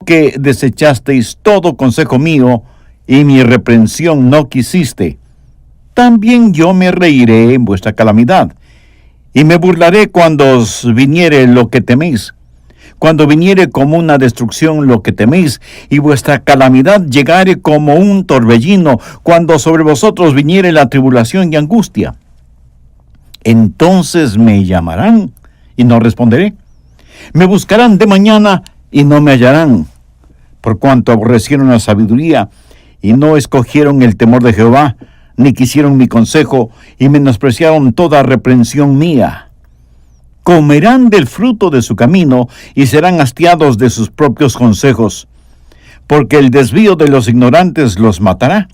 porque desechasteis todo consejo mío, y mi reprensión no quisiste. También yo me reiré en vuestra calamidad, y me burlaré cuando os viniere lo que teméis, cuando viniere como una destrucción lo que teméis, y vuestra calamidad llegare como un torbellino, cuando sobre vosotros viniere la tribulación y angustia. Entonces me llamarán, y no responderé. Me buscarán de mañana, y no me hallarán, por cuanto aborrecieron la sabiduría, y no escogieron el temor de Jehová, ni quisieron mi consejo, y menospreciaron toda reprensión mía. Comerán del fruto de su camino, y serán hastiados de sus propios consejos, porque el desvío de los ignorantes los matará,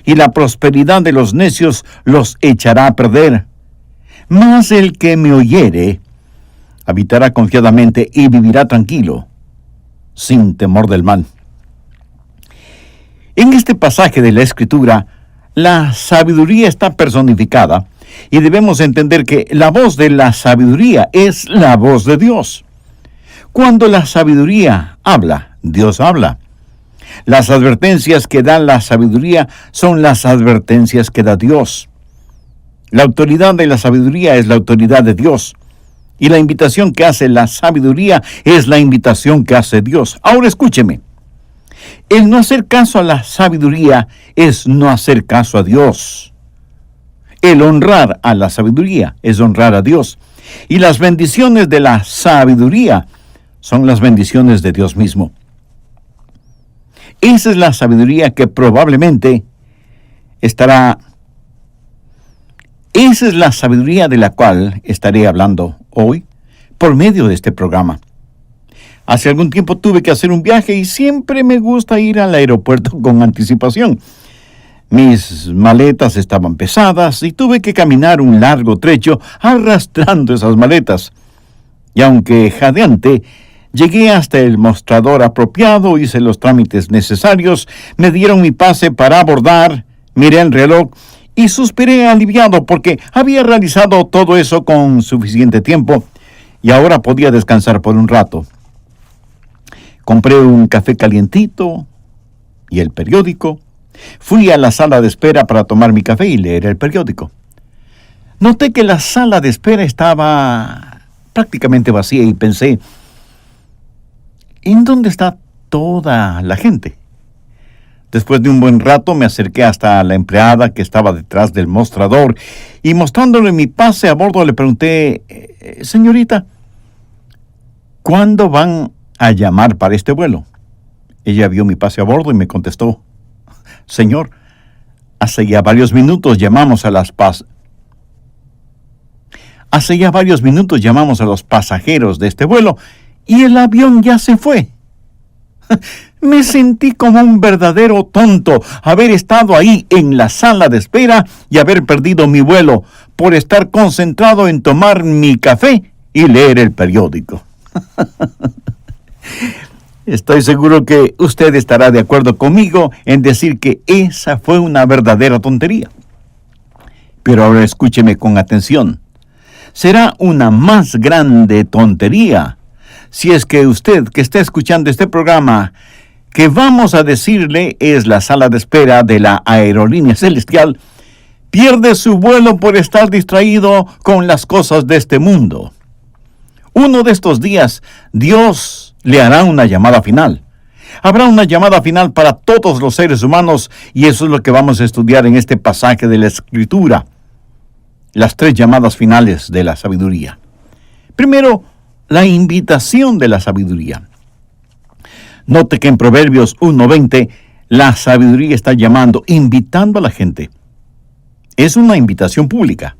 y la prosperidad de los necios los echará a perder. Mas el que me oyere, habitará confiadamente y vivirá tranquilo, sin temor del mal. En este pasaje de la Escritura, la sabiduría está personificada y debemos entender que la voz de la sabiduría es la voz de Dios. Cuando la sabiduría habla, Dios habla. Las advertencias que da la sabiduría son las advertencias que da Dios. La autoridad de la sabiduría es la autoridad de Dios. Y la invitación que hace la sabiduría es la invitación que hace Dios. Ahora escúcheme. El no hacer caso a la sabiduría es no hacer caso a Dios. El honrar a la sabiduría es honrar a Dios. Y las bendiciones de la sabiduría son las bendiciones de Dios mismo. Esa es la sabiduría que probablemente estará... Esa es la sabiduría de la cual estaré hablando hoy por medio de este programa. Hace algún tiempo tuve que hacer un viaje y siempre me gusta ir al aeropuerto con anticipación. Mis maletas estaban pesadas y tuve que caminar un largo trecho arrastrando esas maletas. Y aunque jadeante, llegué hasta el mostrador apropiado, hice los trámites necesarios, me dieron mi pase para abordar, miré el reloj y suspiré aliviado porque había realizado todo eso con suficiente tiempo y ahora podía descansar por un rato. Compré un café calientito y el periódico. Fui a la sala de espera para tomar mi café y leer el periódico. Noté que la sala de espera estaba prácticamente vacía y pensé, ¿en dónde está toda la gente? Después de un buen rato me acerqué hasta la empleada que estaba detrás del mostrador y mostrándole mi pase a bordo le pregunté, señorita, ¿cuándo van a llamar para este vuelo? Ella vio mi pase a bordo y me contestó, señor, hace ya varios minutos llamamos a los pasajeros de este vuelo y el avión ya se fue. Me sentí como un verdadero tonto haber estado ahí en la sala de espera y haber perdido mi vuelo por estar concentrado en tomar mi café y leer el periódico. Estoy seguro que usted estará de acuerdo conmigo en decir que esa fue una verdadera tontería. Pero ahora escúcheme con atención. Será una más grande tontería si es que usted que está escuchando este programa, que vamos a decirle es la sala de espera de la aerolínea celestial, pierde su vuelo por estar distraído con las cosas de este mundo. Uno de estos días, Dios le hará una llamada final. Habrá una llamada final para todos los seres humanos y eso es lo que vamos a estudiar en este pasaje de la Escritura. Las 3 llamadas finales de la sabiduría. Primero, la invitación de la sabiduría. Note que en Proverbios 1:20, la sabiduría está llamando, invitando a la gente. Es una invitación pública.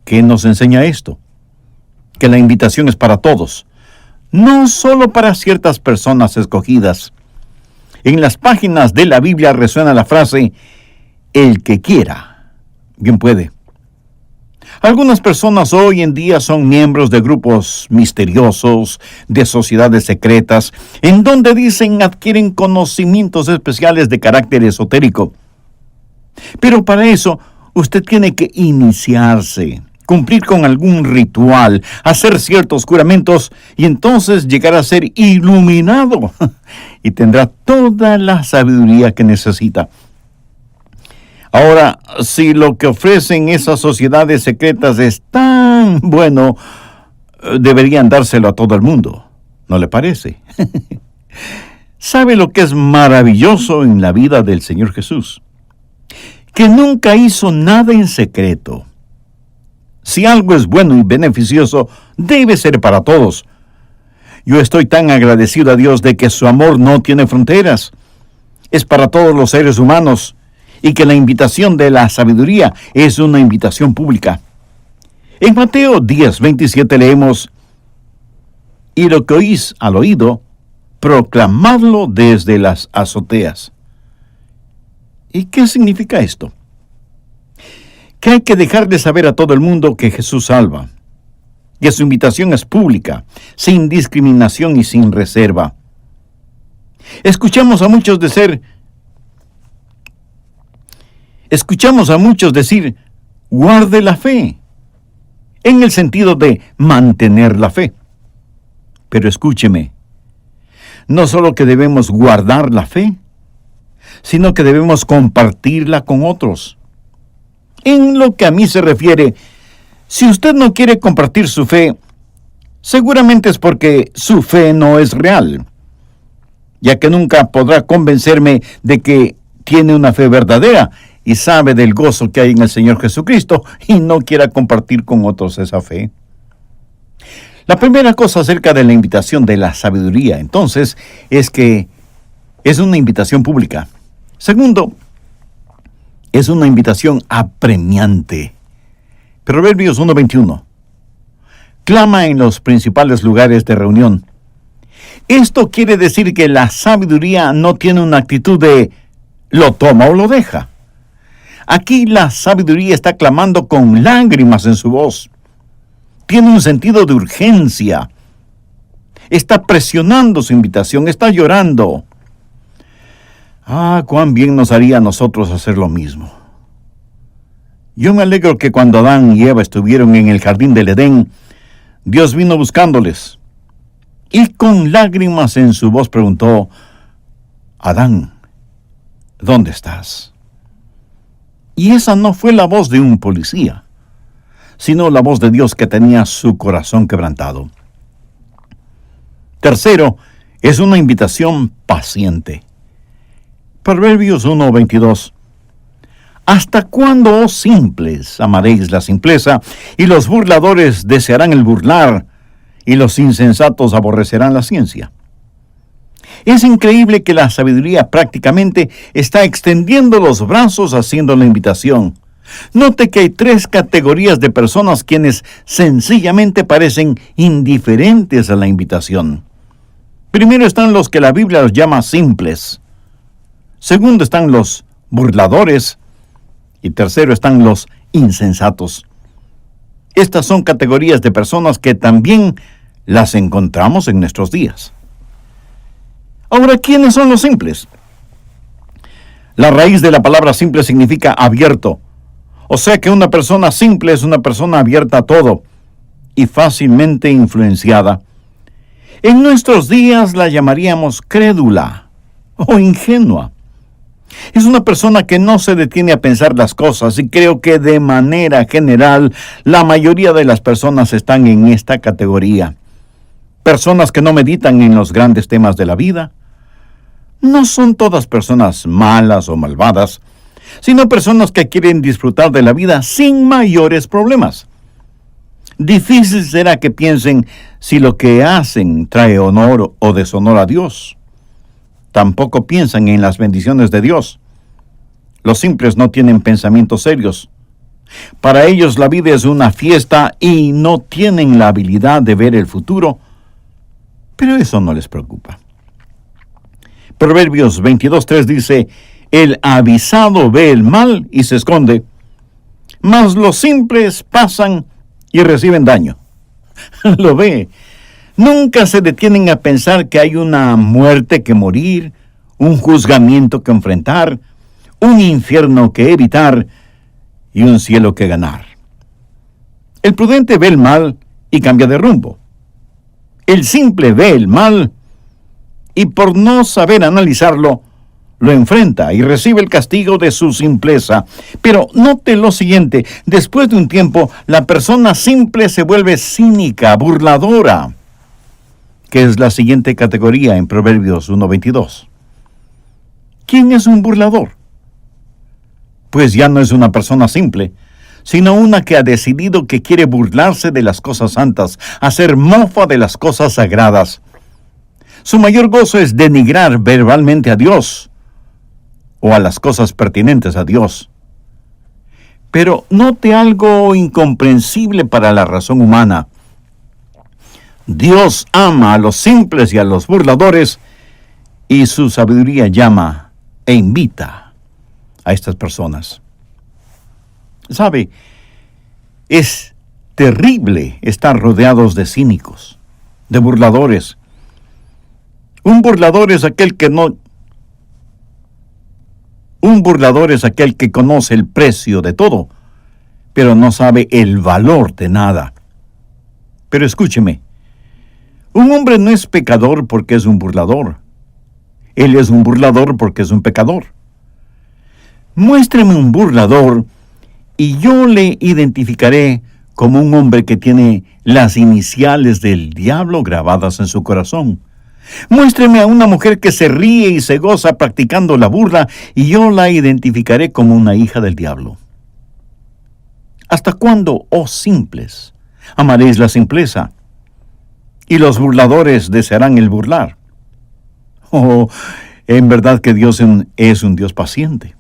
¿Qué nos enseña esto? Que la invitación es para todos, no solo para ciertas personas escogidas. En las páginas de la Biblia resuena la frase, el que quiera, bien puede. Algunas personas hoy en día son miembros de grupos misteriosos, de sociedades secretas, en donde dicen adquieren conocimientos especiales de carácter esotérico. Pero para eso, usted tiene que iniciarse cumplir con algún ritual, hacer ciertos juramentos y entonces llegar a ser iluminado y tendrá toda la sabiduría que necesita. Ahora, si lo que ofrecen esas sociedades secretas es tan bueno, deberían dárselo a todo el mundo, ¿no le parece? ¿Sabe lo que es maravilloso en la vida del Señor Jesús? Que nunca hizo nada en secreto. Si algo es bueno y beneficioso, debe ser para todos. Yo estoy tan agradecido a Dios de que su amor no tiene fronteras. Es para todos los seres humanos y que la invitación de la sabiduría es una invitación pública. En Mateo 10:27 leemos: y lo que oís al oído, proclamadlo desde las azoteas. ¿Y qué significa esto? Que hay que dejar de saber a todo el mundo que Jesús salva, que su invitación es pública, sin discriminación y sin reserva. Escuchamos a muchos decir, guarde la fe, en el sentido de mantener la fe. Pero escúcheme, no solo que debemos guardar la fe, sino que debemos compartirla con otros. En lo que a mí se refiere, si usted no quiere compartir su fe, seguramente es porque su fe no es real, ya que nunca podrá convencerme de que tiene una fe verdadera y sabe del gozo que hay en el Señor Jesucristo y no quiera compartir con otros esa fe. La primera cosa acerca de la invitación de la sabiduría, entonces, es que es una invitación pública. Segundo, es una invitación apremiante. Proverbios 1:21. Clama en los principales lugares de reunión. Esto quiere decir que la sabiduría no tiene una actitud de lo toma o lo deja. Aquí la sabiduría está clamando con lágrimas en su voz. Tiene un sentido de urgencia. Está presionando su invitación, está llorando. Cuán bien nos haría a nosotros hacer lo mismo. Yo me alegro que cuando Adán y Eva estuvieron en el jardín del Edén, Dios vino buscándoles y con lágrimas en su voz preguntó: Adán, ¿dónde estás? Y esa no fue la voz de un policía, sino la voz de Dios que tenía su corazón quebrantado. Tercero, es una invitación paciente. Proverbios 1:22. ¿Hasta cuándo, oh simples, amaréis la simpleza, y los burladores desearán el burlar, y los insensatos aborrecerán la ciencia? Es increíble que la sabiduría prácticamente está extendiendo los brazos haciendo la invitación. Note que hay 3 categorías de personas quienes sencillamente parecen indiferentes a la invitación. Primero están los que la Biblia los llama simples. Segundo están los burladores. Y tercero están los insensatos. Estas son categorías de personas que también las encontramos en nuestros días. Ahora, ¿quiénes son los simples? La raíz de la palabra simple significa abierto. O sea que una persona simple es una persona abierta a todo y fácilmente influenciada. En nuestros días la llamaríamos crédula o ingenua. Es una persona que no se detiene a pensar las cosas y creo que de manera general la mayoría de las personas están en esta categoría. Personas que no meditan en los grandes temas de la vida. No son todas personas malas o malvadas, sino personas que quieren disfrutar de la vida sin mayores problemas. Difícil será que piensen si lo que hacen trae honor o deshonor a Dios. Tampoco piensan en las bendiciones de Dios. Los simples no tienen pensamientos serios. Para ellos la vida es una fiesta y no tienen la habilidad de ver el futuro, pero eso no les preocupa. Proverbios 22:3 dice: el avisado ve el mal y se esconde, mas los simples pasan y reciben daño. Lo ve. Nunca se detienen a pensar que hay una muerte que morir, un juzgamiento que enfrentar, un infierno que evitar y un cielo que ganar. El prudente ve el mal y cambia de rumbo. El simple ve el mal y por no saber analizarlo, lo enfrenta y recibe el castigo de su simpleza. Pero note lo siguiente: después de un tiempo, la persona simple se vuelve cínica, burladora, que es la siguiente categoría en Proverbios 1:22. ¿Quién es un burlador? Pues ya no es una persona simple, sino una que ha decidido que quiere burlarse de las cosas santas, hacer mofa de las cosas sagradas. Su mayor gozo es denigrar verbalmente a Dios o a las cosas pertinentes a Dios. Pero note algo incomprensible para la razón humana. Dios ama a los simples y a los burladores, y su sabiduría llama e invita a estas personas. ¿Sabe? Es terrible estar rodeados de cínicos, de burladores. Un burlador es aquel que conoce el precio de todo, pero no sabe el valor de nada. Pero escúcheme, un hombre no es pecador porque es un burlador. Él es un burlador porque es un pecador. Muéstreme un burlador y yo le identificaré como un hombre que tiene las iniciales del diablo grabadas en su corazón. Muéstreme a una mujer que se ríe y se goza practicando la burla, y yo la identificaré como una hija del diablo. ¿Hasta cuándo, oh simples, amaréis la simpleza? Y los burladores desearán el burlar. Oh, en verdad que Dios es un Dios paciente.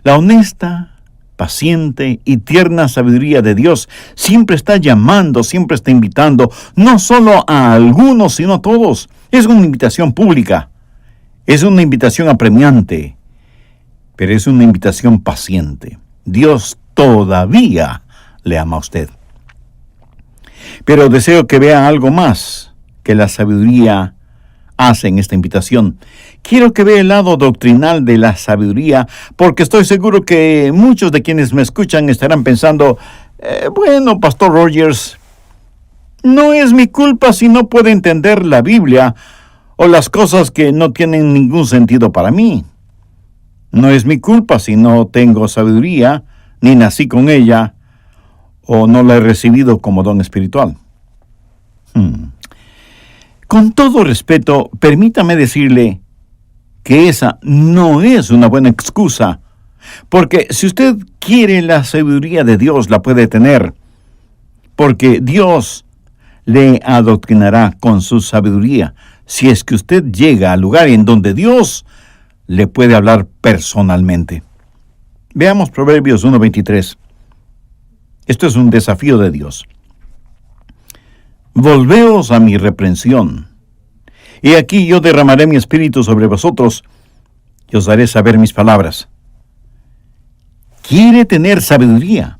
La honesta, paciente y tierna sabiduría de Dios siempre está llamando, siempre está invitando, no solo a algunos, sino a todos. Es una invitación pública, es una invitación apremiante, pero es una invitación paciente. Dios todavía le ama a usted. Pero deseo que vea algo más que la sabiduría hace en esta invitación. Quiero que vea el lado doctrinal de la sabiduría, porque estoy seguro que muchos de quienes me escuchan estarán pensando, bueno, Pastor Rogers, no es mi culpa si no puedo entender la Biblia o las cosas que no tienen ningún sentido para mí. No es mi culpa si no tengo sabiduría, ni nací con ella, o no la he recibido como don espiritual. Con todo respeto, permítame decirle que esa no es una buena excusa, porque si usted quiere la sabiduría de Dios, la puede tener, porque Dios le adoctrinará con su sabiduría, si es que usted llega al lugar en donde Dios le puede hablar personalmente. Veamos Proverbios 1:23. Esto es un desafío de Dios. Volveos a mi reprensión. Y aquí yo derramaré mi espíritu sobre vosotros, y os haré saber mis palabras. ¿Quiere tener sabiduría?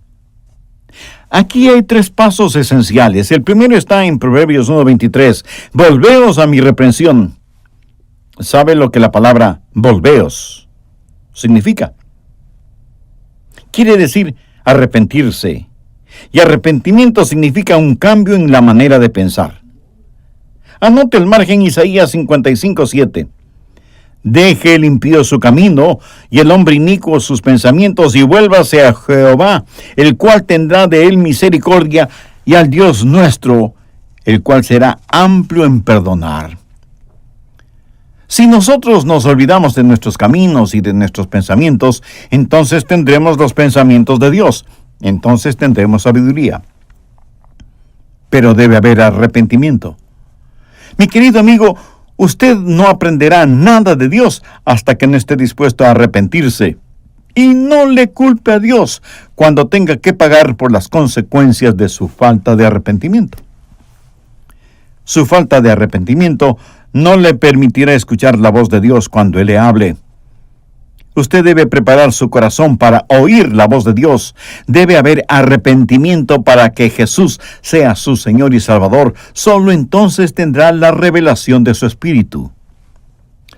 Aquí hay 3 pasos esenciales. El primero está en Proverbios 1:23. Volveos a mi reprensión. ¿Sabe lo que la palabra volveos significa? Quiere decir arrepentirse. Y arrepentimiento significa un cambio en la manera de pensar. Anote el margen Isaías 55:7. Deje el impío su camino, y el hombre inicuo sus pensamientos, y vuélvase a Jehová, el cual tendrá de él misericordia, y al Dios nuestro, el cual será amplio en perdonar. Si nosotros nos olvidamos de nuestros caminos y de nuestros pensamientos, entonces tendremos los pensamientos de Dios. Entonces tendremos sabiduría. Pero debe haber arrepentimiento. Mi querido amigo, usted no aprenderá nada de Dios hasta que no esté dispuesto a arrepentirse. Y no le culpe a Dios cuando tenga que pagar por las consecuencias de su falta de arrepentimiento. Su falta de arrepentimiento no le permitirá escuchar la voz de Dios cuando Él le hable. Usted debe preparar su corazón para oír la voz de Dios. Debe haber arrepentimiento para que Jesús sea su Señor y Salvador. Solo entonces tendrá la revelación de su Espíritu.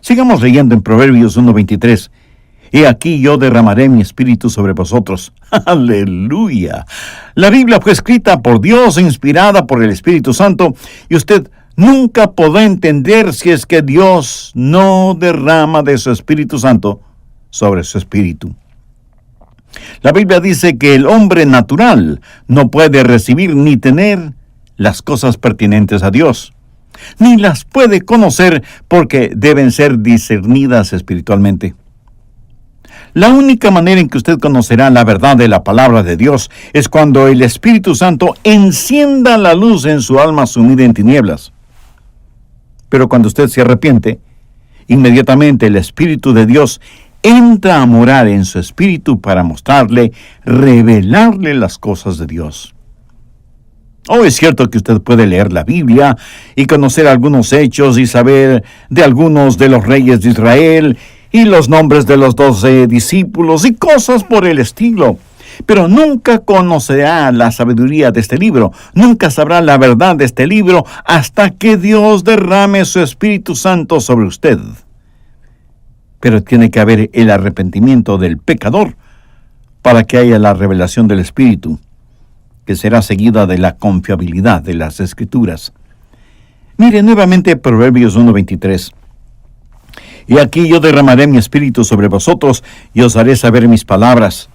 Sigamos leyendo en Proverbios 1:23. He aquí yo derramaré mi espíritu sobre vosotros. Aleluya. La Biblia fue escrita por Dios, inspirada por el Espíritu Santo, y usted nunca podrá entender si es que Dios no derrama de su Espíritu Santo sobre su espíritu. La Biblia dice que el hombre natural no puede recibir ni tener las cosas pertinentes a Dios, ni las puede conocer porque deben ser discernidas espiritualmente. La única manera en que usted conocerá la verdad de la palabra de Dios es cuando el Espíritu Santo encienda la luz en su alma sumida en tinieblas. Pero cuando usted se arrepiente, inmediatamente el Espíritu de Dios entra a morar en su espíritu para mostrarle, revelarle las cosas de Dios. Es cierto que usted puede leer la Biblia y conocer algunos hechos y saber de algunos de los reyes de Israel y los nombres de los 12 discípulos y cosas por el estilo. Pero nunca conocerá la sabiduría de este libro, nunca sabrá la verdad de este libro hasta que Dios derrame su Espíritu Santo sobre usted. Pero tiene que haber el arrepentimiento del pecador para que haya la revelación del Espíritu, que será seguida de la confiabilidad de las Escrituras. Mire nuevamente Proverbios 1:23. Y aquí yo derramaré mi espíritu sobre vosotros y os haré saber mis palabras.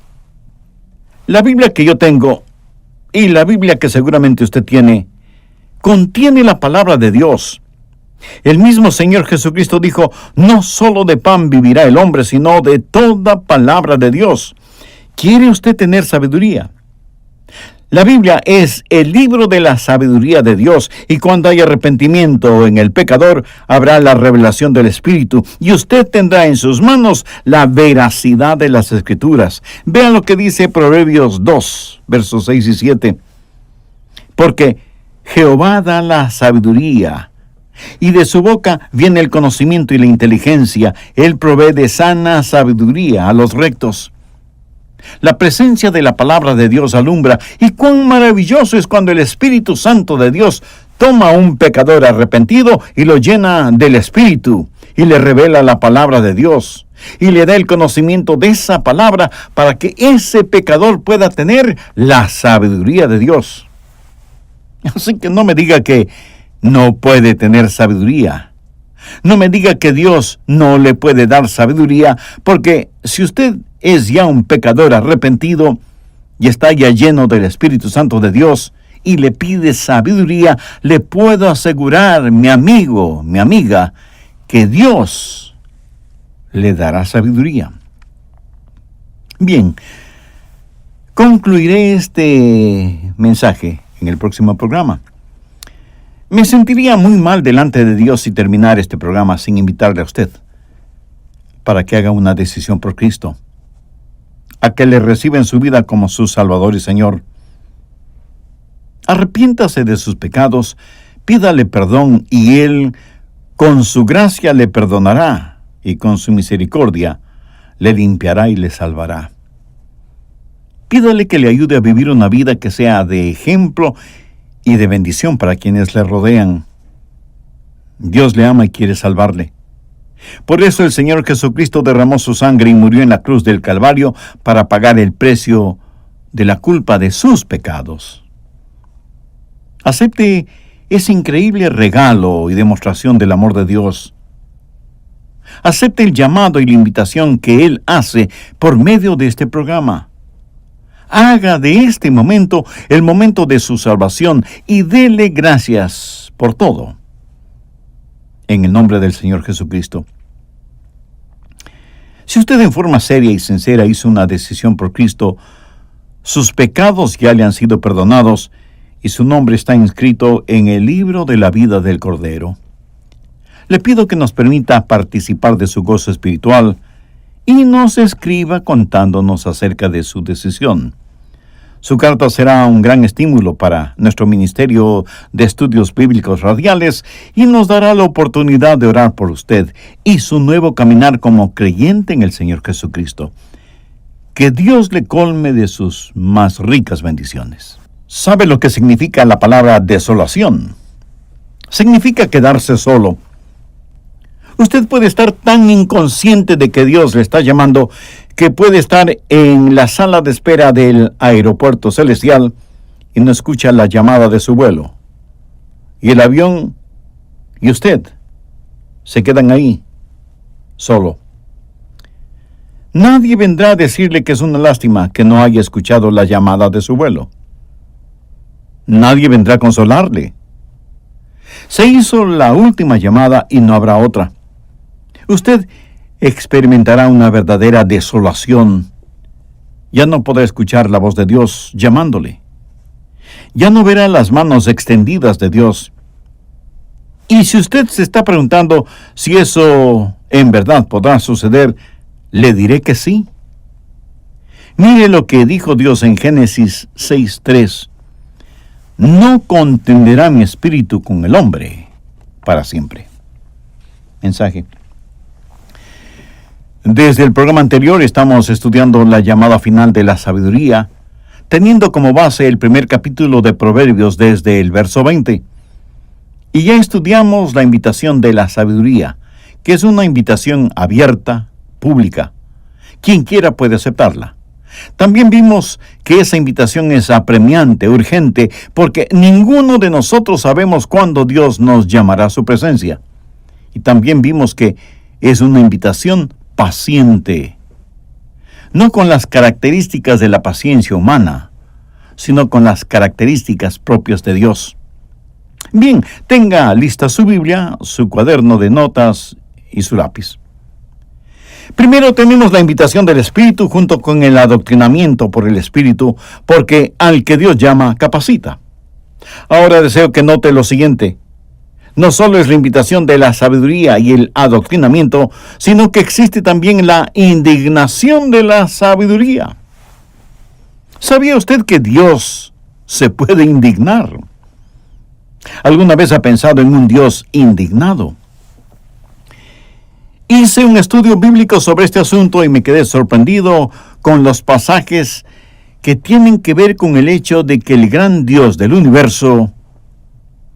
La Biblia que yo tengo y la Biblia que seguramente usted tiene, contiene la palabra de Dios. El mismo Señor Jesucristo dijo, no solo de pan vivirá el hombre, sino de toda palabra de Dios. ¿Quiere usted tener sabiduría? La Biblia es el libro de la sabiduría de Dios, y cuando haya arrepentimiento en el pecador, habrá la revelación del Espíritu, y usted tendrá en sus manos la veracidad de las Escrituras. Vean lo que dice Proverbios 2, versos 6 y 7. Porque Jehová da la sabiduría, y de su boca viene el conocimiento y la inteligencia. Él provee de sana sabiduría a los rectos. La presencia de la palabra de Dios alumbra, y cuán maravilloso es cuando el Espíritu Santo de Dios toma a un pecador arrepentido y lo llena del Espíritu, y le revela la palabra de Dios, y le da el conocimiento de esa palabra para que ese pecador pueda tener la sabiduría de Dios. Así que no me diga que no puede tener sabiduría. No me diga que Dios no le puede dar sabiduría, porque si usted es ya un pecador arrepentido y está ya lleno del Espíritu Santo de Dios y le pide sabiduría, le puedo asegurar, mi amigo, mi amiga, que Dios le dará sabiduría. Bien, concluiré este mensaje en el próximo programa. Me sentiría muy mal delante de Dios si terminara este programa sin invitarle a usted para que haga una decisión por Cristo, a que le reciba en su vida como su Salvador y Señor. Arrepiéntase de sus pecados, pídale perdón y Él, con su gracia, le perdonará y con su misericordia le limpiará y le salvará. Pídale que le ayude a vivir una vida que sea de ejemplo y de bendición para quienes le rodean. Dios le ama y quiere salvarle. Por eso el Señor Jesucristo derramó su sangre y murió en la cruz del Calvario para pagar el precio de la culpa de sus pecados. Acepte ese increíble regalo y demostración del amor de Dios. Acepte el llamado y la invitación que Él hace por medio de este programa. Haga de este momento el momento de su salvación y dele gracias por todo. En el nombre del Señor Jesucristo. Si usted en forma seria y sincera hizo una decisión por Cristo, sus pecados ya le han sido perdonados y su nombre está inscrito en el libro de la vida del Cordero. Le pido que nos permita participar de su gozo espiritual y nos escriba contándonos acerca de su decisión. Su carta será un gran estímulo para nuestro Ministerio de Estudios Bíblicos Radiales y nos dará la oportunidad de orar por usted y su nuevo caminar como creyente en el Señor Jesucristo. Que Dios le colme de sus más ricas bendiciones. ¿Sabe lo que significa la palabra desolación? Significa quedarse solo. Usted puede estar tan inconsciente de que Dios le está llamando que puede estar en la sala de espera del aeropuerto celestial y no escucha la llamada de su vuelo. Y el avión y usted se quedan ahí, solo. Nadie vendrá a decirle que es una lástima que no haya escuchado la llamada de su vuelo. Nadie vendrá a consolarle. Se hizo la última llamada y no habrá otra. Usted experimentará una verdadera desolación. Ya no podrá escuchar la voz de Dios llamándole. Ya no verá las manos extendidas de Dios. Y si usted se está preguntando si eso en verdad podrá suceder, le diré que sí. Mire lo que dijo Dios en Génesis 6:3. No contenderá mi espíritu con el hombre para siempre. Mensaje. Desde el programa anterior estamos estudiando la llamada final de la sabiduría, teniendo como base el primer capítulo de Proverbios desde el verso 20. Y ya estudiamos la invitación de la sabiduría, que es una invitación abierta, pública. Quien quiera puede aceptarla. También vimos que esa invitación es apremiante, urgente, porque ninguno de nosotros sabemos cuándo Dios nos llamará a su presencia. Y también vimos que es una invitación paciente, no con las características de la paciencia humana, sino con las características propias de Dios. Bien, tenga lista su Biblia, su cuaderno de notas y su lápiz. Primero tenemos la invitación del Espíritu junto con el adoctrinamiento por el Espíritu, porque al que Dios llama, capacita. Ahora deseo que note lo siguiente. No solo es la invitación de la sabiduría y el adoctrinamiento, sino que existe también la indignación de la sabiduría. ¿Sabía usted que Dios se puede indignar? ¿Alguna vez ha pensado en un Dios indignado? Hice un estudio bíblico sobre este asunto y me quedé sorprendido con los pasajes que tienen que ver con el hecho de que el gran Dios del universo,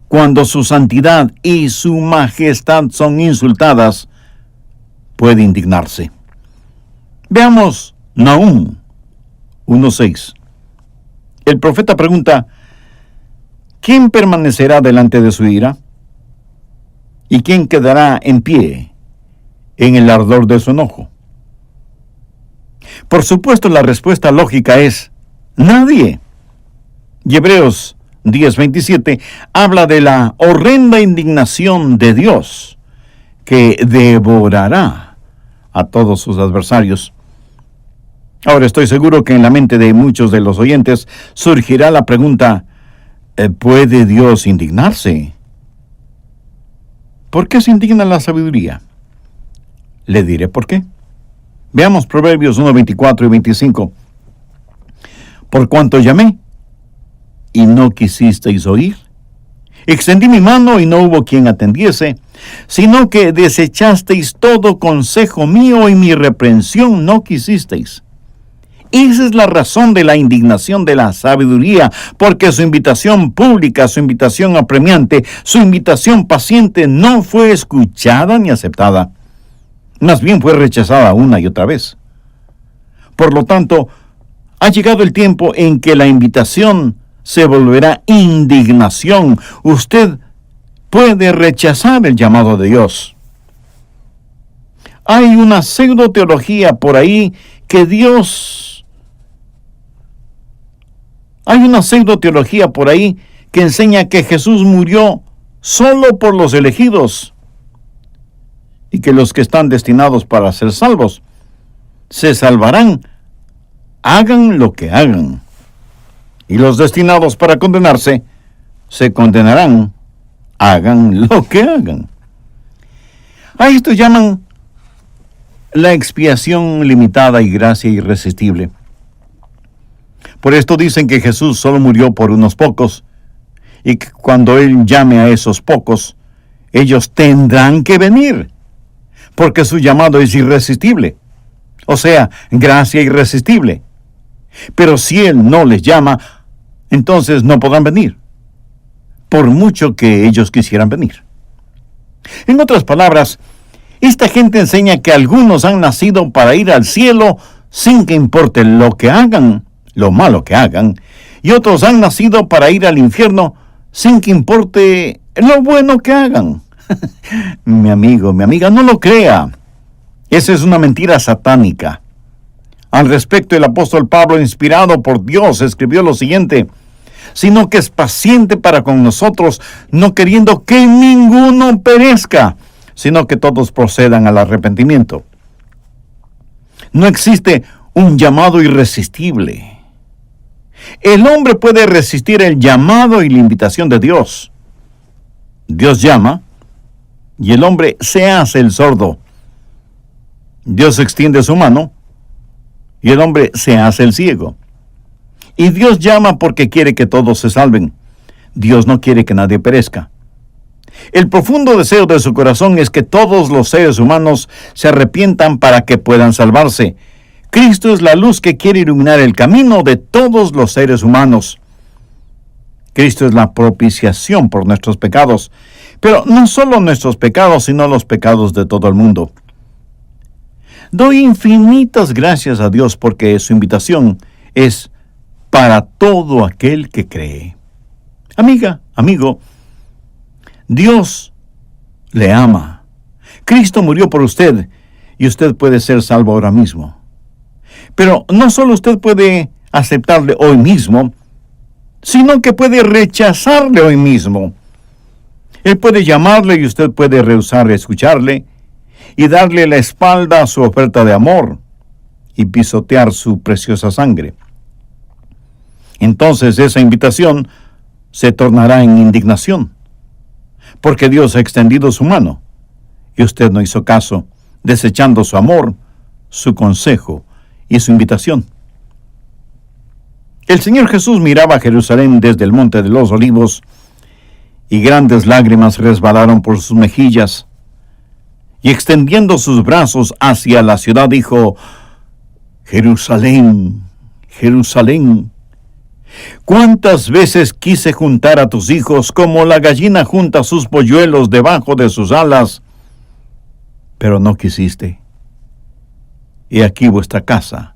cuando su santidad y su majestad son insultadas, puede indignarse. Veamos Nahum 1:6. El profeta pregunta: ¿quién permanecerá delante de su ira? ¿Y quién quedará en pie en el ardor de su enojo? Por supuesto, la respuesta lógica es nadie. Y Hebreos 10:27 habla de la horrenda indignación de Dios que devorará a todos sus adversarios. Ahora estoy seguro que en la mente de muchos de los oyentes surgirá la pregunta: ¿puede Dios indignarse? ¿Por qué se indigna la sabiduría? Le diré por qué. Veamos Proverbios 1:24 y 25. Por cuanto llamé, y no quisisteis oír. Extendí mi mano y no hubo quien atendiese, sino que desechasteis todo consejo mío y mi reprensión no quisisteis. Esa es la razón de la indignación de la sabiduría, porque su invitación pública, su invitación apremiante, su invitación paciente no fue escuchada ni aceptada. Más bien fue rechazada una y otra vez. Por lo tanto, ha llegado el tiempo en que la invitación se volverá indignación. Usted puede rechazar el llamado de Dios. Hay una pseudo-teología por ahí que enseña que Jesús murió solo por los elegidos y que los que están destinados para ser salvos se salvarán, hagan lo que hagan. Y los destinados para condenarse se condenarán, hagan lo que hagan. A esto llaman la expiación limitada y gracia irresistible. Por esto dicen que Jesús solo murió por unos pocos, y que cuando Él llame a esos pocos, ellos tendrán que venir, porque su llamado es irresistible. O sea, gracia irresistible. Pero si Él no les llama, entonces no podrán venir, por mucho que ellos quisieran venir. En otras palabras, Esta gente enseña que algunos han nacido para ir al cielo sin que importe lo que hagan, lo malo que hagan, y otros han nacido para ir al infierno sin que importe lo bueno que hagan. Mi amigo, mi amiga, no lo crea. Esa es una mentira satánica. Al respecto, el apóstol Pablo, inspirado por Dios, escribió lo siguiente: sino que es paciente para con nosotros, no queriendo que ninguno perezca, sino que todos procedan al arrepentimiento. No existe un llamado irresistible. El hombre puede resistir el llamado y la invitación de Dios. Dios llama y el hombre se hace el sordo. Dios extiende su mano y el hombre se hace el ciego. Y Dios llama porque quiere que todos se salven. Dios no quiere que nadie perezca. El profundo deseo de su corazón es que todos los seres humanos se arrepientan para que puedan salvarse. Cristo es la luz que quiere iluminar el camino de todos los seres humanos. Cristo es la propiciación por nuestros pecados, pero no solo nuestros pecados, sino los pecados de todo el mundo. Doy infinitas gracias a Dios porque su invitación es para todo aquel que cree. Amiga, amigo, Dios le ama. Cristo murió por usted y usted puede ser salvo ahora mismo. Pero no solo usted puede aceptarle hoy mismo, sino que puede rechazarle hoy mismo. Él puede llamarle y usted puede rehusar escucharle y darle la espalda a su oferta de amor y pisotear su preciosa sangre. Entonces esa invitación se tornará en indignación, porque Dios ha extendido su mano y usted no hizo caso, desechando su amor, su consejo y su invitación. El Señor Jesús miraba a Jerusalén desde el Monte de los Olivos y grandes lágrimas resbalaron por sus mejillas, y extendiendo sus brazos hacia la ciudad dijo: Jerusalén, Jerusalén, ¿cuántas veces quise juntar a tus hijos como la gallina junta sus polluelos debajo de sus alas, pero no quisiste? Y aquí vuestra casa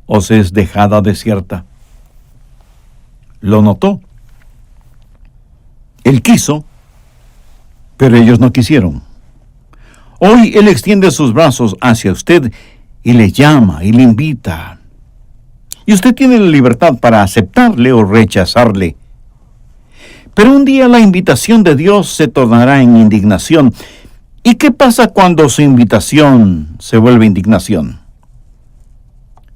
os es dejada desierta. ¿Lo notó? Él quiso, pero ellos no quisieron. Hoy Él extiende sus brazos hacia usted y le llama y le invita. Y usted tiene la libertad para aceptarle o rechazarle. Pero un día la invitación de Dios se tornará en indignación. ¿Y qué pasa cuando su invitación se vuelve indignación?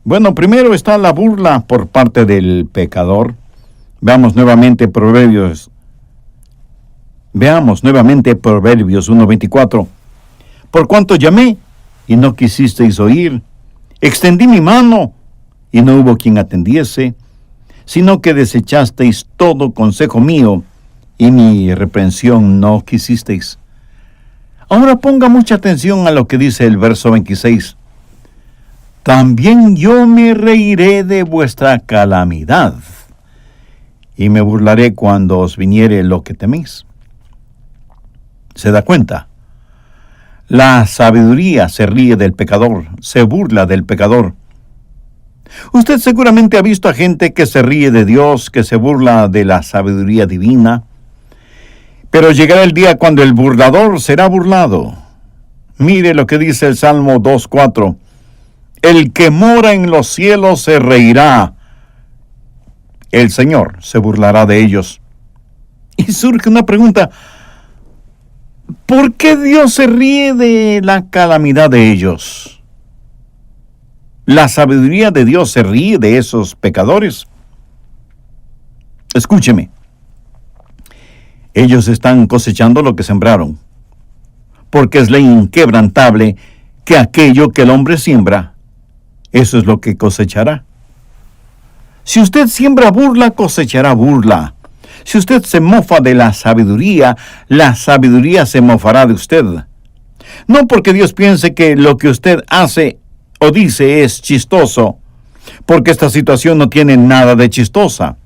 Bueno, primero está la burla por parte del pecador. Veamos nuevamente Proverbios 1:24. Por cuanto llamé y no quisisteis oír, extendí mi mano y no hubo quien atendiese, sino que desechasteis todo consejo mío y mi reprensión no quisisteis. Ahora ponga mucha atención a lo que dice el verso 26. También yo me reiré de vuestra calamidad, y me burlaré cuando os viniere lo que teméis. ¿Se da cuenta? La sabiduría se ríe del pecador, se burla del pecador. Usted seguramente ha visto a gente que se ríe de Dios, que se burla de la sabiduría divina. Pero llegará el día cuando el burlador será burlado. Mire lo que dice el Salmo 2:4. El que mora en los cielos se reirá. El Señor se burlará de ellos. Y surge una pregunta: ¿por qué Dios se ríe de la calamidad de ellos? ¿La sabiduría de Dios se ríe de esos pecadores? Escúcheme. Ellos están cosechando lo que sembraron, porque es ley inquebrantable que aquello que el hombre siembra, eso es lo que cosechará. Si usted siembra burla, cosechará burla. Si usted se mofa de la sabiduría se mofará de usted. No porque Dios piense que lo que usted hace o dice es chistoso, porque esta situación no tiene nada de chistosa.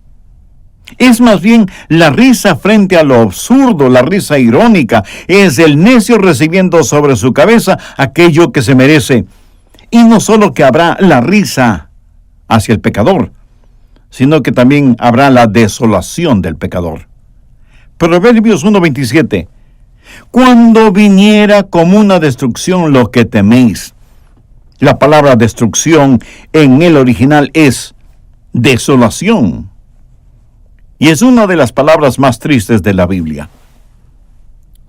Es más bien la risa frente a lo absurdo, la risa irónica. Es el necio recibiendo sobre su cabeza aquello que se merece. Y no solo que habrá la risa hacia el pecador, sino que también habrá la desolación del pecador. Proverbios 1:27. Cuando viniera como una destrucción lo que teméis. La palabra destrucción en el original es desolación. Y es una de las palabras más tristes de la Biblia.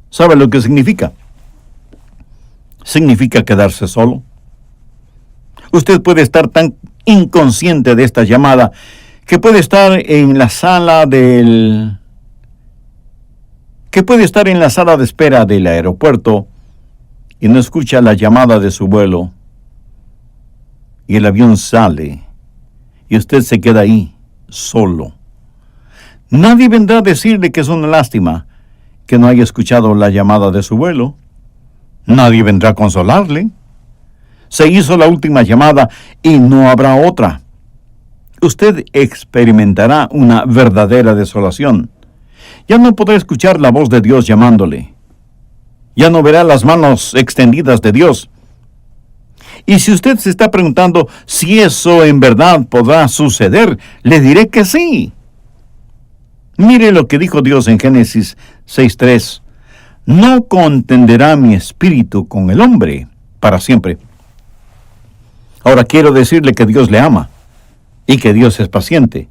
¿Sabe lo que significa? Significa quedarse solo. Usted puede estar tan inconsciente de esta llamada que puede estar en la sala de espera del aeropuerto y no escucha la llamada de su vuelo. Y el avión sale y usted se queda ahí, solo. Nadie vendrá a decirle que es una lástima que no haya escuchado la llamada de su vuelo. Nadie vendrá a consolarle. Se hizo la última llamada y no habrá otra. Usted experimentará una verdadera desolación. Ya no podrá escuchar la voz de Dios llamándole. Ya no verá las manos extendidas de Dios. Y si usted se está preguntando si eso en verdad podrá suceder, le diré que sí. Mire lo que dijo Dios en Génesis 6:3. No contenderá mi espíritu con el hombre para siempre. Ahora quiero decirle que Dios le ama y que Dios es paciente,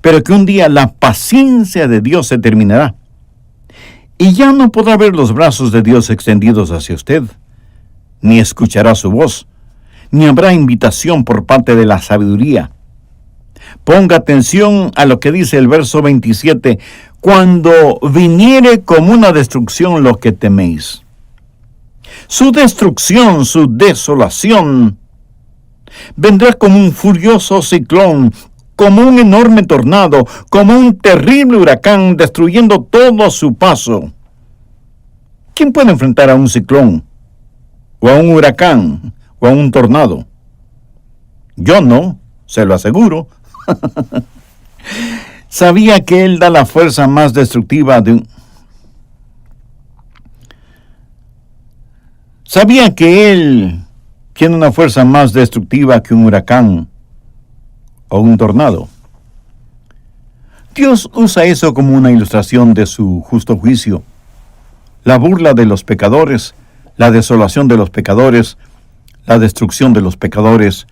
pero que un día la paciencia de Dios se terminará. Y ya no podrá ver los brazos de Dios extendidos hacia usted, ni escuchará su voz, ni habrá invitación por parte de la sabiduría. Ponga atención a lo que dice el verso 27. Cuando viniere como una destrucción lo que teméis. Su destrucción, su desolación, vendrá como un furioso ciclón, como un enorme tornado, como un terrible huracán, destruyendo todo a su paso. ¿Quién puede enfrentar a un ciclón, o a un huracán, o a un tornado? Yo no, se lo aseguro. Sabía que Él da la fuerza más destructiva Sabía que Él tiene una fuerza más destructiva que un huracán o un tornado. Dios usa eso como una ilustración de su justo juicio. La burla de los pecadores, la desolación de los pecadores, la destrucción de los pecadores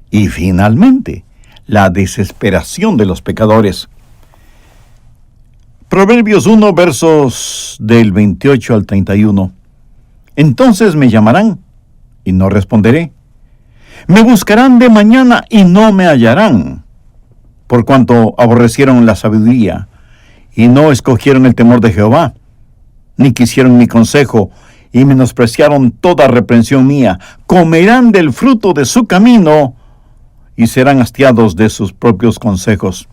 y finalmente la desesperación de los pecadores. Proverbios 1, versos del 28 al 31. Entonces me llamarán, y no responderé. Me buscarán de mañana, y no me hallarán, por cuanto aborrecieron la sabiduría, y no escogieron el temor de Jehová, ni quisieron mi consejo, y menospreciaron toda reprensión mía. Comerán del fruto de su camino, y serán hastiados de sus propios consejos.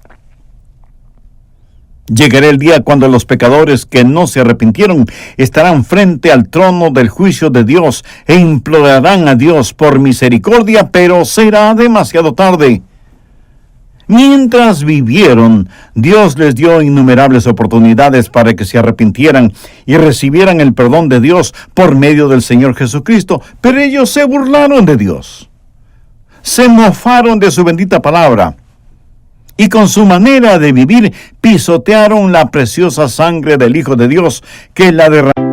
Llegará el día cuando los pecadores que no se arrepintieron estarán frente al trono del juicio de Dios e implorarán a Dios por misericordia, pero será demasiado tarde. Mientras vivieron, Dios les dio innumerables oportunidades para que se arrepintieran y recibieran el perdón de Dios por medio del Señor Jesucristo, pero ellos se burlaron de Dios. Se mofaron de su bendita palabra y con su manera de vivir pisotearon la preciosa sangre del Hijo de Dios que la derramó.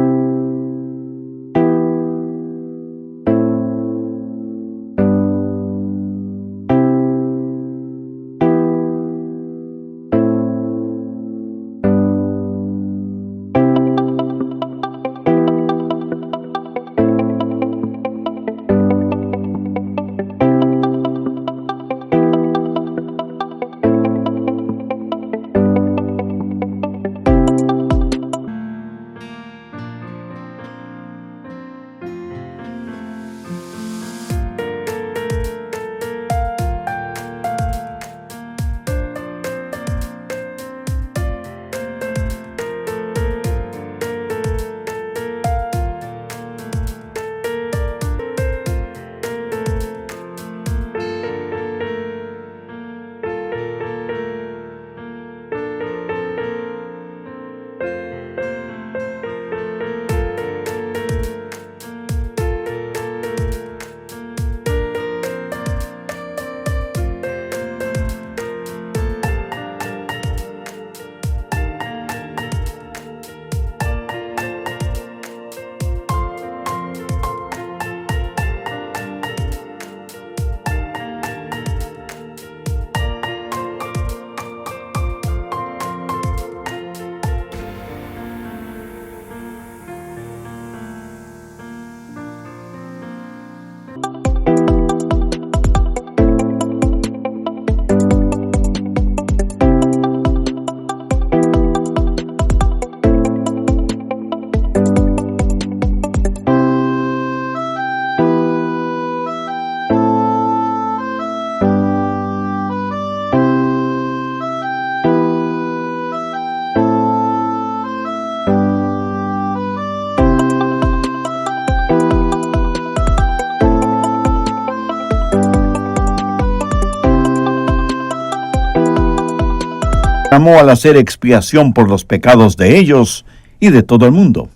derramó al hacer expiación por los pecados de ellos y de todo el mundo.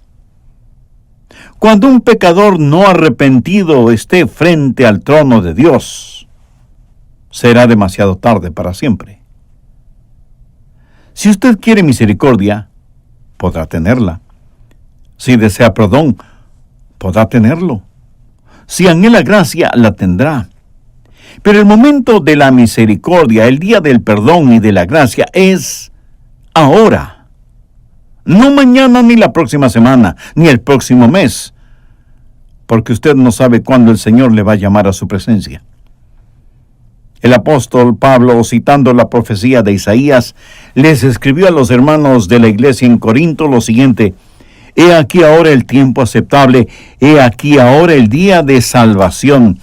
Cuando un pecador no arrepentido esté frente al trono de Dios, será demasiado tarde para siempre. Si usted quiere misericordia, podrá tenerla. Si desea perdón, podrá tenerlo. Si anhela gracia, la tendrá. Pero el momento de la misericordia, el día del perdón y de la gracia es ahora. No mañana, ni la próxima semana, ni el próximo mes, porque usted no sabe cuándo el Señor le va a llamar a su presencia. El apóstol Pablo, citando la profecía de Isaías, les escribió a los hermanos de la iglesia en Corinto lo siguiente: He aquí ahora el tiempo aceptable, he aquí ahora el día de salvación.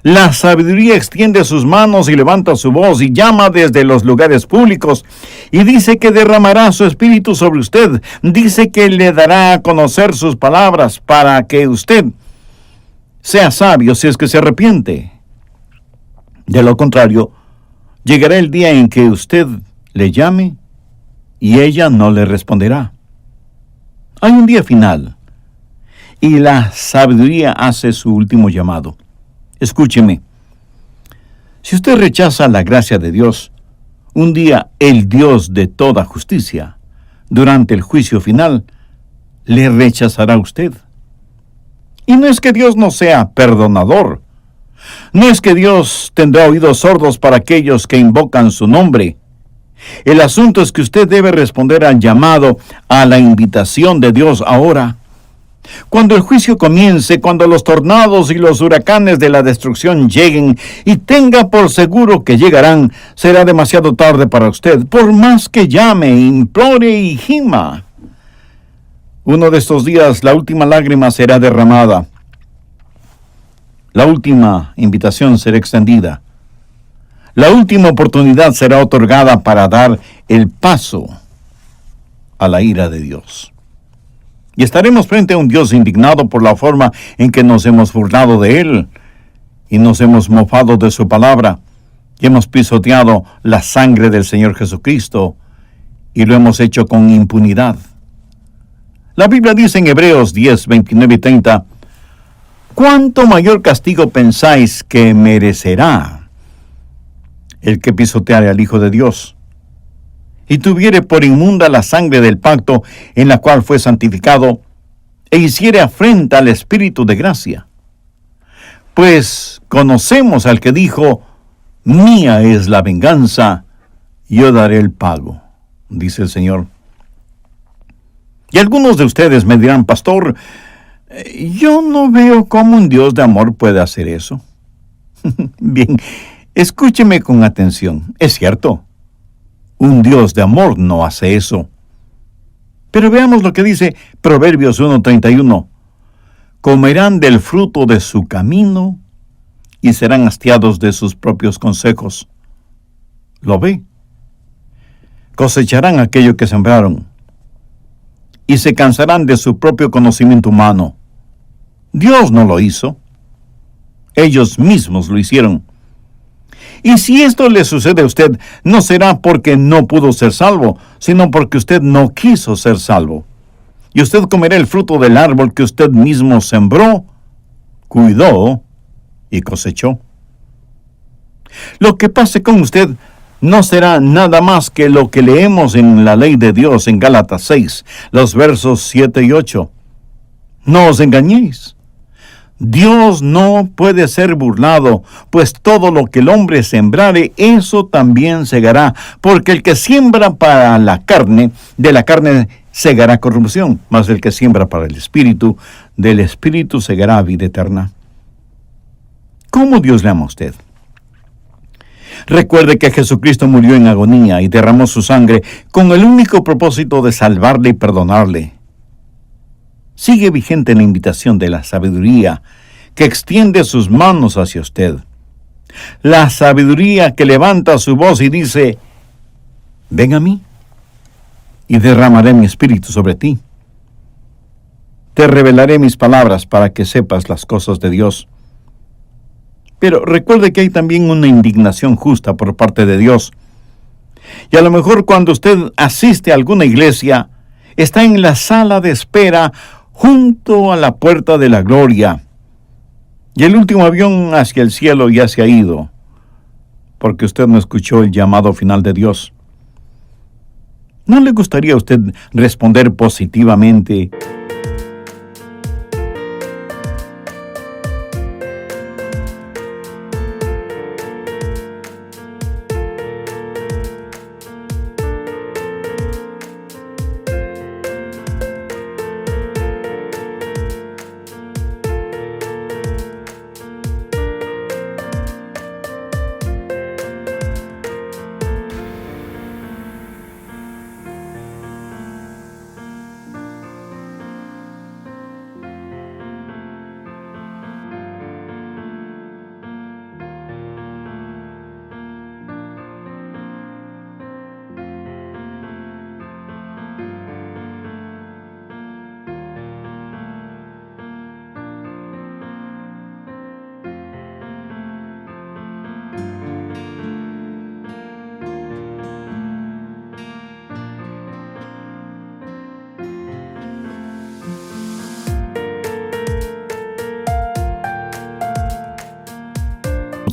La sabiduría extiende sus manos y levanta su voz y llama desde los lugares públicos y dice que derramará su espíritu sobre usted. Dice que le dará a conocer sus palabras para que usted sea sabio si es que se arrepiente. De lo contrario, llegará el día en que usted le llame y ella no le responderá. Hay un día final y la sabiduría hace su último llamado. Escúcheme, si usted rechaza la gracia de Dios, un día el Dios de toda justicia, durante el juicio final, le rechazará a usted. Y no es que Dios no sea perdonador, no es que Dios tendrá oídos sordos para aquellos que invocan su nombre. El asunto es que usted debe responder al llamado, a la invitación de Dios ahora. Cuando el juicio comience, cuando los tornados y los huracanes de la destrucción lleguen, y tenga por seguro que llegarán, será demasiado tarde para usted, por más que llame, implore y gima. Uno de estos días, la última lágrima será derramada. La última invitación será extendida. La última oportunidad será otorgada para dar el paso a la ira de Dios. Y estaremos frente a un Dios indignado por la forma en que nos hemos burlado de Él y nos hemos mofado de su palabra y hemos pisoteado la sangre del Señor Jesucristo y lo hemos hecho con impunidad. La Biblia dice en Hebreos 10, 29 y 30, ¿cuánto mayor castigo pensáis que merecerá el que pisoteare al Hijo de Dios y tuviere por inmunda la sangre del pacto en la cual fue santificado, e hiciere afrenta al Espíritu de gracia? Pues conocemos al que dijo, mía es la venganza, yo daré el pago, dice el Señor. Y algunos de ustedes me dirán, pastor, yo no veo cómo un Dios de amor puede hacer eso. Bien, escúcheme con atención. Es cierto, un Dios de amor no hace eso. Pero veamos lo que dice Proverbios 1:31. Comerán del fruto de su camino y serán hastiados de sus propios consejos. ¿Lo ve? Cosecharán aquello que sembraron y se cansarán de su propio conocimiento humano. Dios no lo hizo. Ellos mismos lo hicieron. Y si esto le sucede a usted, no será porque no pudo ser salvo, sino porque usted no quiso ser salvo. Y usted comerá el fruto del árbol que usted mismo sembró, cuidó y cosechó. Lo que pase con usted no será nada más que lo que leemos en la ley de Dios en Gálatas 6, los versos 7 y 8. No os engañéis. Dios no puede ser burlado, pues todo lo que el hombre sembrare, eso también segará, porque el que siembra para la carne, de la carne segará corrupción, mas el que siembra para el Espíritu, del Espíritu segará vida eterna. ¿Cómo Dios le ama a usted? Recuerde que Jesucristo murió en agonía y derramó su sangre con el único propósito de salvarle y perdonarle. Sigue vigente la invitación de la sabiduría que extiende sus manos hacia usted. La sabiduría que levanta su voz y dice, ven a mí y derramaré mi espíritu sobre ti. Te revelaré mis palabras para que sepas las cosas de Dios. Pero recuerde que hay también una indignación justa por parte de Dios. Y a lo mejor cuando usted asiste a alguna iglesia, está en la sala de espera junto a la puerta de la gloria. Y el último avión hacia el cielo ya se ha ido, porque usted no escuchó el llamado final de Dios. ¿No le gustaría a usted responder positivamente?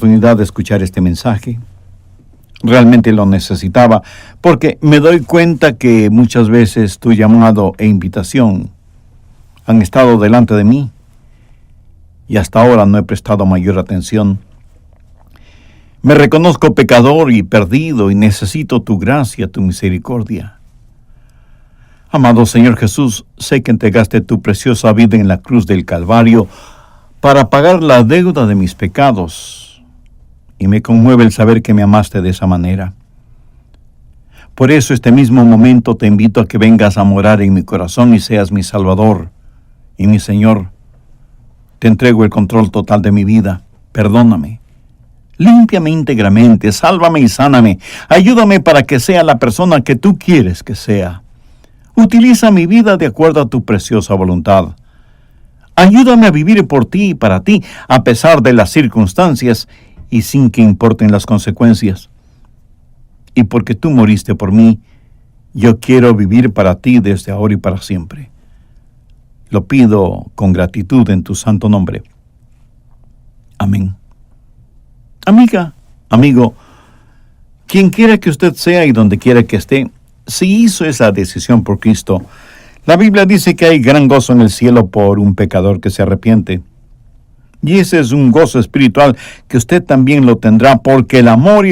Oportunidad de escuchar este mensaje. Realmente lo necesitaba, porque me doy cuenta que muchas veces tu llamado e invitación han estado delante de mí y hasta ahora no he prestado mayor atención. Me reconozco pecador y perdido y necesito tu gracia, tu misericordia. Amado Señor Jesús, sé que entregaste tu preciosa vida en la cruz del Calvario para pagar la deuda de mis pecados. Y me conmueve el saber que me amaste de esa manera. Por eso este mismo momento te invito a que vengas a morar en mi corazón y seas mi Salvador y mi Señor. Te entrego el control total de mi vida. Perdóname. Límpiame íntegramente, sálvame y sáname. Ayúdame para que sea la persona que tú quieres que sea. Utiliza mi vida de acuerdo a tu preciosa voluntad. Ayúdame a vivir por ti y para ti, a pesar de las circunstancias y sin que importen las consecuencias. Y porque tú moriste por mí, yo quiero vivir para ti desde ahora y para siempre. Lo pido con gratitud en tu santo nombre. Amén. Amiga, amigo, quien quiera que usted sea y donde quiera que esté, si hizo esa decisión por Cristo, la Biblia dice que hay gran gozo en el cielo por un pecador que se arrepiente. Y ese es un gozo espiritual que usted también lo tendrá, porque el amor y